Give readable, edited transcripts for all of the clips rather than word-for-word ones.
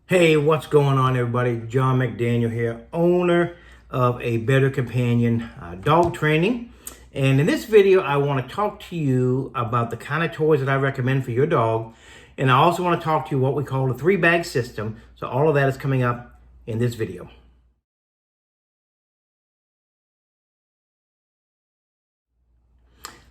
Hey, what's going on, everybody? John McDaniel here, owner of A Better Companion dog training. And in this video, I want to talk to you about the kind of toys that I recommend for your dog. And I also want to talk to you what we call the 3-bag system. So all of that is coming up in this video.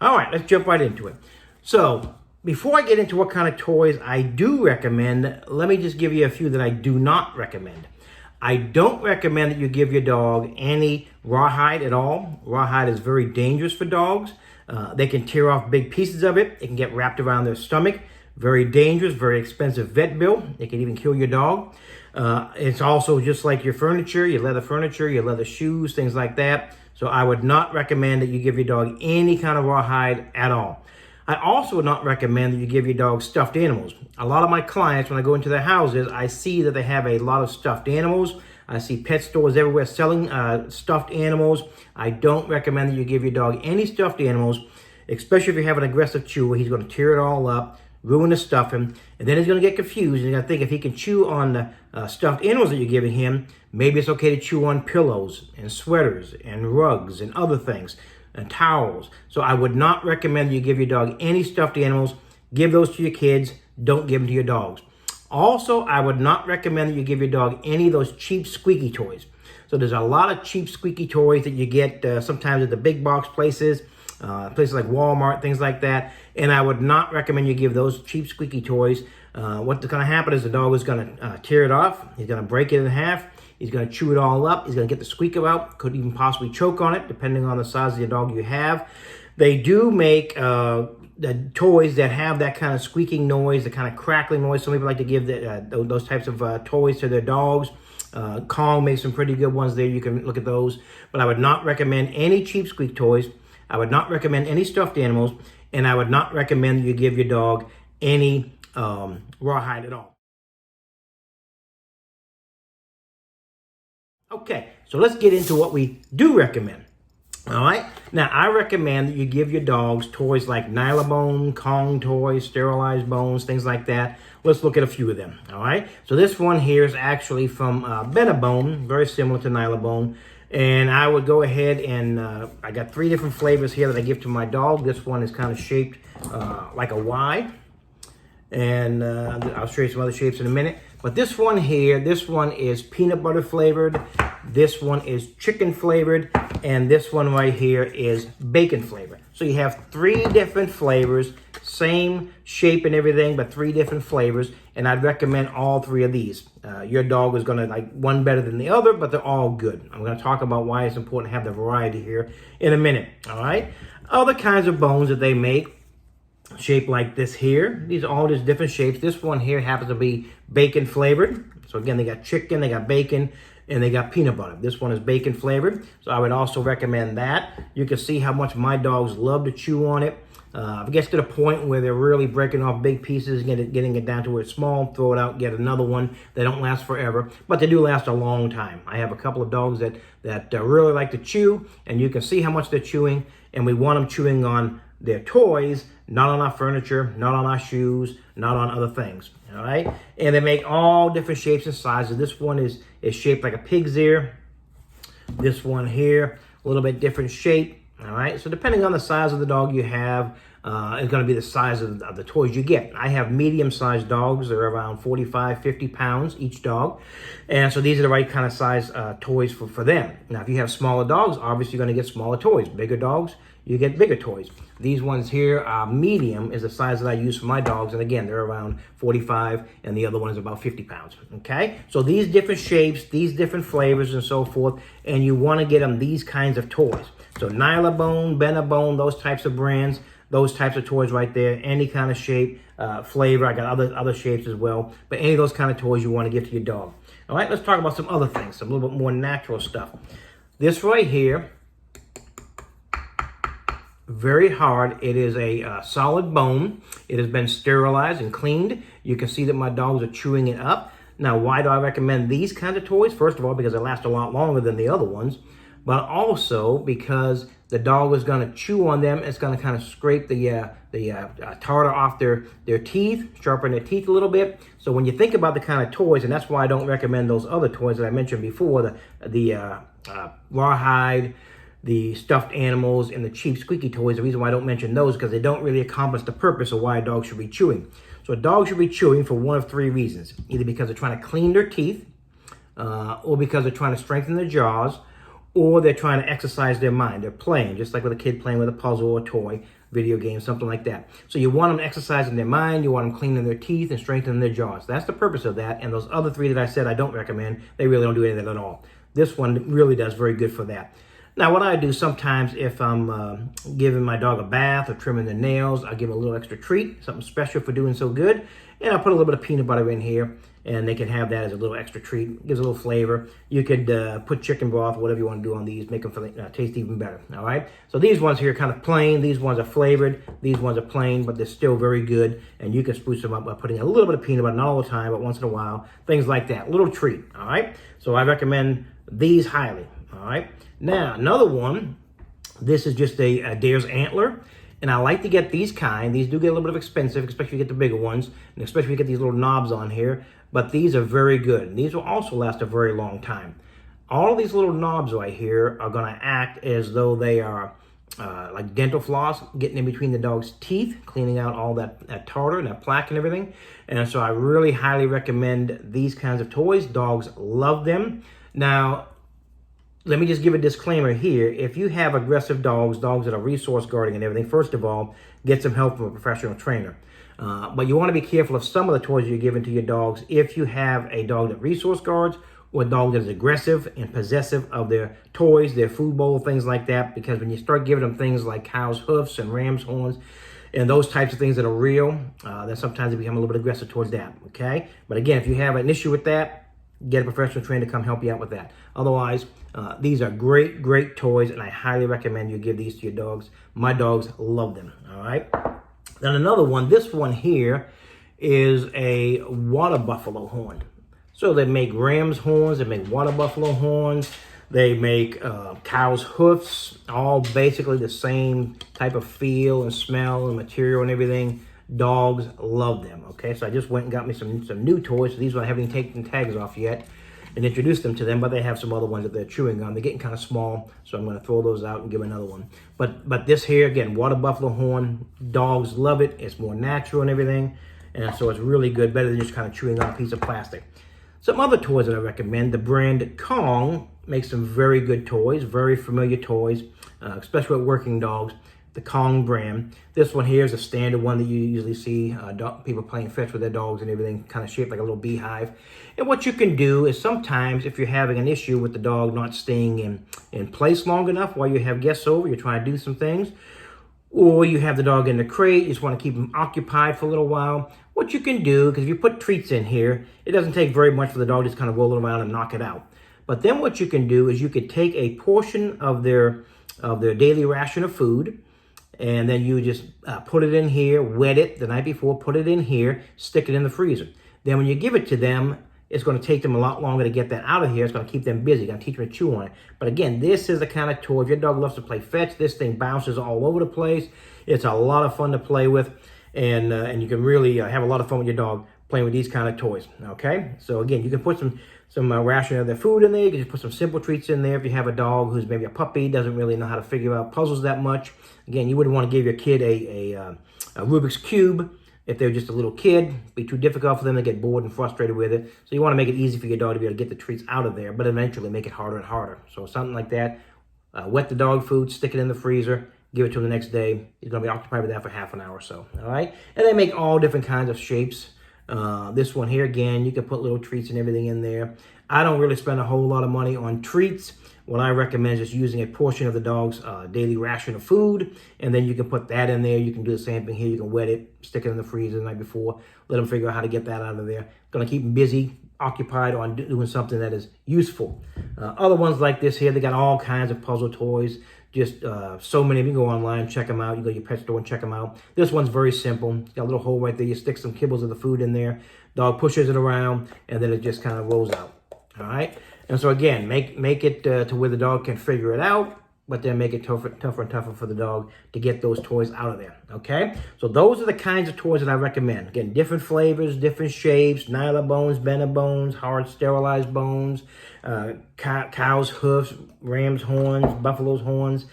All right, let's jump right into it. So before I get into what kind of toys I do recommend, let me just give you a few that I do not recommend. I don't recommend that you give your dog any rawhide at all. Rawhide is very dangerous for dogs. They can tear off big pieces of it. It can get wrapped around their stomach. Very dangerous, very expensive vet bill. It can even kill your dog. It's also just like your furniture, your leather shoes, things like that. So I would not recommend that you give your dog any kind of rawhide at all. I also would not recommend that you give your dog stuffed animals. A lot of my clients, when I go into their houses, I see that they have a lot of stuffed animals. I see pet stores everywhere selling stuffed animals. I don't recommend that you give your dog any stuffed animals, especially if you have an aggressive chewer. He's going to tear it all up, ruin the stuffing, and then he's going to get confused. And he's going to think if he can chew on the stuffed animals that you're giving him, maybe it's okay to chew on pillows and sweaters and rugs and other things and towels. So I would not recommend you give your dog any stuffed animals. Give those to your kids. Don't give them to your dogs. Also, I would not recommend that you give your dog any of those cheap squeaky toys. So there's a lot of cheap squeaky toys that you get sometimes at the big box places, places like Walmart, things like that. And I would not recommend you give those cheap squeaky toys. What's going to happen is the dog is going to tear it off. He's going to break it in half. He's going to chew it all up. He's going to get the squeaker out. Could even possibly choke on it, depending on the size of the dog you have. They do make the toys that have that kind of squeaking noise, the kind of crackling noise. Some people like to give those types of toys to their dogs. Kong makes some pretty good ones there. You can look at those. But I would not recommend any cheap squeak toys. I would not recommend any stuffed animals. And I would not recommend that you give your dog any rawhide at all. Okay, so let's get into what we do recommend. All right, now I recommend that you give your dogs toys like Nylabone, Kong toys, sterilized bones, things like that. Let's look at a few of them. All right, so this one here is actually from Benabone, very similar to Nylabone. And I would go ahead and I got 3 different flavors here that I give to my dog. This one is kind of shaped like a Y. And I'll show you some other shapes in a minute. But this one here, this one is peanut butter flavored. This one is chicken flavored. And this one right here is bacon flavored. So you have 3 different flavors, same shape and everything, but 3 different flavors. And I'd recommend all 3 of these. Your dog is going to like one better than the other, but they're all good. I'm going to talk about why it's important to have the variety here in a minute. All right. Other kinds of bones that they make, shaped like this here. These are all just different shapes. This one here happens to be bacon flavored. So again, they got chicken, they got bacon, and they got peanut butter. This one is bacon flavored. So I would also recommend that. You can see how much my dogs love to chew on it. It gets to the point where they're really breaking off big pieces, getting it down to where it's small, throw it out, get another one. They don't last forever, but they do last a long time. I have a couple of dogs that really like to chew, and you can see how much they're chewing, and we want them chewing on their toys, not on our furniture, not on our shoes, not on other things, all right? And they make all different shapes and sizes. This one is shaped like a pig's ear. This one here, a little bit different shape, all right? So depending on the size of the dog you have, it's going to be the size of the toys you get. I have medium-sized dogs. They're around 45, 50 pounds each dog. And so these are the right kind of size toys for them. Now, if you have smaller dogs, obviously you're going to get smaller toys. Bigger dogs, you get bigger toys. These ones here are medium, is the size that I use for my dogs. And again, they're around 45, and the other one is about 50 pounds, okay? So these different shapes, these different flavors and so forth, and you want to get them these kinds of toys. So Nylabone, Benabone, those types of brands, those types of toys right there, any kind of shape, flavor. I got other shapes as well, but any of those kind of toys you want to give to your dog. All right, let's talk about some other things, some little bit more natural stuff. This right here, very hard. It is a solid bone. It has been sterilized and cleaned. You can see that my dogs are chewing it up. Now, why do I recommend these kinds of toys? First of all, because they last a lot longer than the other ones, but also because the dog is going to chew on them. It's going to kind of scrape the tartar off their teeth, sharpen their teeth a little bit. So when you think about the kind of toys, and that's why I don't recommend those other toys that I mentioned before, the rawhide, the stuffed animals, and the cheap squeaky toys. The reason why I don't mention those is because they don't really accomplish the purpose of why a dog should be chewing. So a dog should be chewing for one of three reasons. Either because they're trying to clean their teeth, or because they're trying to strengthen their jaws, or they're trying to exercise their mind. They're playing, just like with a kid playing with a puzzle or a toy, video game, something like that. So you want them exercising their mind, you want them cleaning their teeth and strengthening their jaws. That's the purpose of that. And those other three that I said I don't recommend, they really don't do anything at all. This one really does very good for that. Now, what I do sometimes if I'm giving my dog a bath or trimming their nails, I give them a little extra treat, something special for doing so good. And I put a little bit of peanut butter in here, and they can have that as a little extra treat. It gives a little flavor. You could put chicken broth, whatever you want to do on these, make them taste even better, all right? So these ones here are kind of plain. These ones are flavored. These ones are plain, but they're still very good. And you can spruce them up by putting a little bit of peanut butter, not all the time, but once in a while, things like that. A little treat, all right? So I recommend these highly, all right? Now, another one, this is just a deer's antler. And I like to get these kind. These do get a little bit expensive, especially if you get the bigger ones, and especially if you get these little knobs on here. But these are very good. And these will also last a very long time. All of these little knobs right here are going to act as though they are like dental floss, getting in between the dog's teeth, cleaning out all that tartar and that plaque and everything. And so I really highly recommend these kinds of toys. Dogs love them. Now, let me just give a disclaimer here. If you have aggressive dogs that are resource guarding and everything, first of all, get some help from a professional trainer. But you want to be careful of some of the toys you're giving to your dogs if you have a dog that resource guards or a dog that is aggressive and possessive of their toys, their food bowl, things like that. Because when you start giving them things like cow's hoofs and ram's horns and those types of things that are real, then sometimes they become a little bit aggressive towards that, okay? But again, if you have an issue with that, get a professional trainer to come help you out with that. Otherwise, these are great, great toys, and I highly recommend you give these to your dogs. My dogs love them, all right? Then another one, this one here is a water buffalo horn. So they make ram's horns, they make water buffalo horns, they make cow's hoofs, all basically the same type of feel and smell and material and everything. Dogs love them, okay? So I just went and got me some new toys. So these ones I haven't even taken the tags off yet and introduced them to them, but they have some other ones that they're chewing on. They're getting kind of small, so I'm going to throw those out and give another one. But this here, again, water buffalo horn, dogs love it. It's more natural and everything, and so it's really good, better than just kind of chewing on a piece of plastic. Some other toys that I recommend, the brand Kong makes some very good toys, very familiar toys, especially with working dogs. The Kong brand. This one here is a standard one that you usually see people playing fetch with their dogs and everything, kind of shaped like a little beehive. And what you can do is sometimes if you're having an issue with the dog not staying in place long enough while you have guests over, you're trying to do some things, or you have the dog in the crate, you just want to keep them occupied for a little while, what you can do, because if you put treats in here, it doesn't take very much for the dog to just kind of roll it around and knock it out. But then what you can do is you could take a portion of their daily ration of food, and then you just put it in here, wet it the night before, put it in here, stick it in the freezer. Then when you give it to them, it's going to take them a lot longer to get that out of here. It's going to keep them busy. It's going to teach them to chew on it. But again, this is the kind of toy, if your dog loves to play fetch, this thing bounces all over the place. It's a lot of fun to play with, and you can really have a lot of fun with your dog playing with these kind of toys, okay? So again, you can put some ration of their food in there. You can just put some simple treats in there. If you have a dog who's maybe a puppy, doesn't really know how to figure out puzzles that much. Again, you wouldn't want to give your kid a Rubik's Cube if they're just a little kid. It'd be too difficult for them to get bored and frustrated with it. So you want to make it easy for your dog to be able to get the treats out of there, but eventually make it harder and harder. So something like that, wet the dog food, stick it in the freezer, give it to him the next day. He's going to be occupied with that for half an hour or so, all right? And they make all different kinds of shapes. This one here, again, you can put little treats and everything in there. I don't really spend a whole lot of money on treats. What I recommend is just using a portion of the dog's daily ration of food, and then you can put that in there. You can do the same thing here. You can wet it, stick it in the freezer the night before, let them figure out how to get that out of there. Going to keep them busy, occupied on doing something that is useful. Other ones like this here, they got all kinds of puzzle toys. Just so many of you can go online, check them out. You go to your pet store and check them out. This one's very simple. It's got a little hole right there. You stick some kibbles of the food in there. Dog pushes it around, and then it just kind of rolls out. All right? And so again, make it to where the dog can figure it out. but then make it tougher and tougher for the dog to get those toys out of there, okay? So those are the kinds of toys that I recommend. Again, different flavors, different shapes, nyla bones, bena bones, hard sterilized bones, cow's hoofs, ram's horns, buffalo's horns,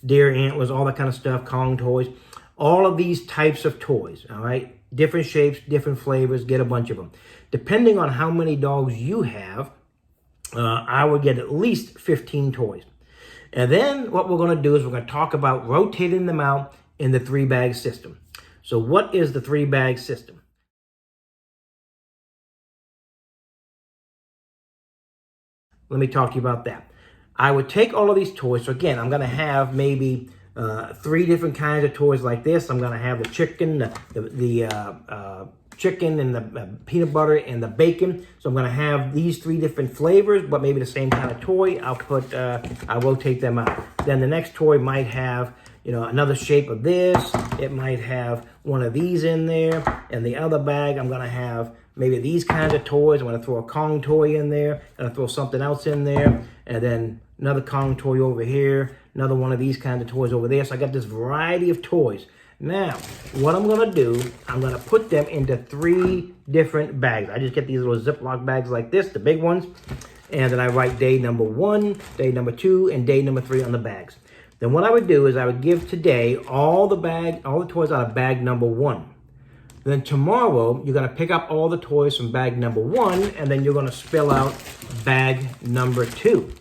deer antlers, all that kind of stuff, Kong toys. All of these types of toys, all right? Different shapes, different flavors, get a bunch of them. Depending on how many dogs you have, I would get at least 15 toys. And then what we're going to do is we're going to talk about rotating them out in the 3-bag system. So what is the 3-bag system? Let me talk to you about that. I would take all of these toys. So again, I'm going to have maybe 3 different kinds of toys like this. I'm going to have the chicken, the chicken and the peanut butter and the bacon. So I'm going to have these 3 different flavors, but maybe the same kind of toy. I'll rotate them out. Then the next toy might have, you know, another shape of this. It might have one of these in there. And the other bag, I'm going to have maybe these kinds of toys. I'm going to throw a Kong toy in there. I'm going to throw something else in there. And then another Kong toy over here. Another one of these kinds of toys over there. So I got this variety of toys. Now, what I'm going to do, I'm going to put them into 3 different bags. I just get these little Ziploc bags like this, the big ones. And then I write day number 1, day number 2, and day number 3 on the bags. Then what I would do is I would give today all the toys out of bag number 1. Then tomorrow, you're going to pick up all the toys from bag number 1, and then you're going to spill out bag number 2.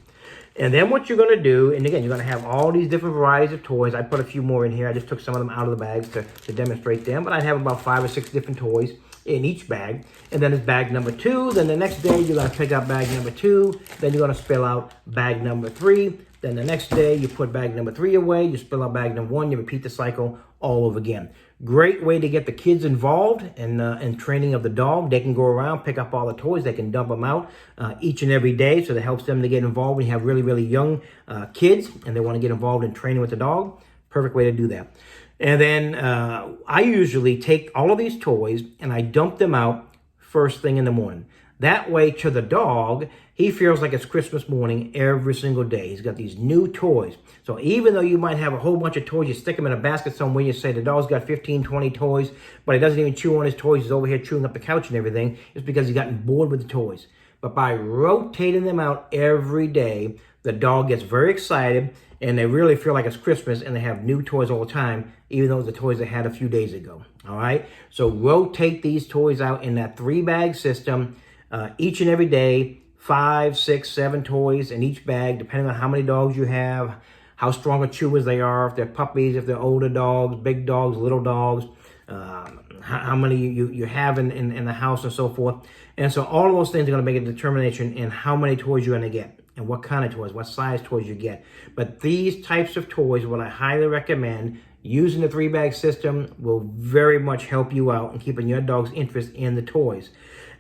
And then what you're going to do, and again, you're going to have all these different varieties of toys. I put a few more in here. I just took some of them out of the bags to demonstrate them. But I'd have about 5 or 6 different toys in each bag. And then it's bag number 2. Then the next day, you're going to pick up bag number 2. Then you're going to spill out bag number 3. Then the next day, you put bag number 3 away. You spill out bag number 1. You repeat the cycle all over again. Great way to get the kids involved in training of the dog. They can go around, pick up all the toys. They can dump them out each and every day. So that helps them to get involved when you have really, really young kids and they want to get involved in training with the dog. Perfect way to do that. And then I usually take all of these toys and I dump them out first thing in the morning. That way, to the dog, he feels like it's Christmas morning every single day. He's got these new toys. So even though you might have a whole bunch of toys, you stick them in a basket somewhere, you say the dog's got 15, 20 toys, but he doesn't even chew on his toys. He's over here chewing up the couch and everything. It's because he's gotten bored with the toys. But by rotating them out every day, the dog gets very excited, and they really feel like it's Christmas, and they have new toys all the time, even though it's the toys they had a few days ago. All right? So rotate these toys out in that 3-bag system. Each and every day, 5, 6, 7 toys in each bag, depending on how many dogs you have, how strong of chewers they are, if they're puppies, if they're older dogs, big dogs, little dogs, how many you have in the house and so forth. And so all of those things are going to make a determination in how many toys you're going to get and what kind of toys, what size toys you get. But these types of toys, what I highly recommend, using the 3-bag system will very much help you out in keeping your dog's interest in the toys.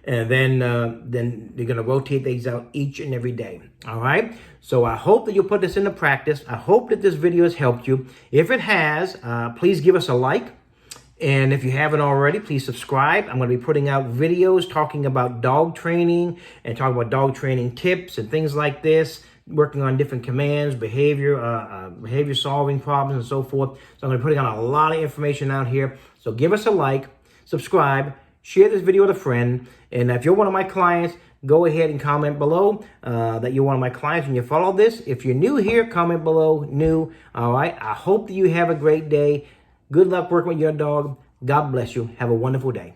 And then you're going to rotate these out each and every day. All right? So I hope that you'll put this into practice. I hope that this video has helped you. If it has, please give us a like. And if you haven't already, please subscribe. I'm going to be putting out videos talking about dog training and talking about dog training tips and things like this, working on different commands, behavior solving problems and so forth. So I'm going to be putting out a lot of information out here. So give us a like, subscribe, share this video with a friend. And if you're one of my clients, go ahead and comment below that you're one of my clients and you follow this. If you're new here, comment below, new. All right. I hope that you have a great day. Good luck working with your dog. God bless you. Have a wonderful day.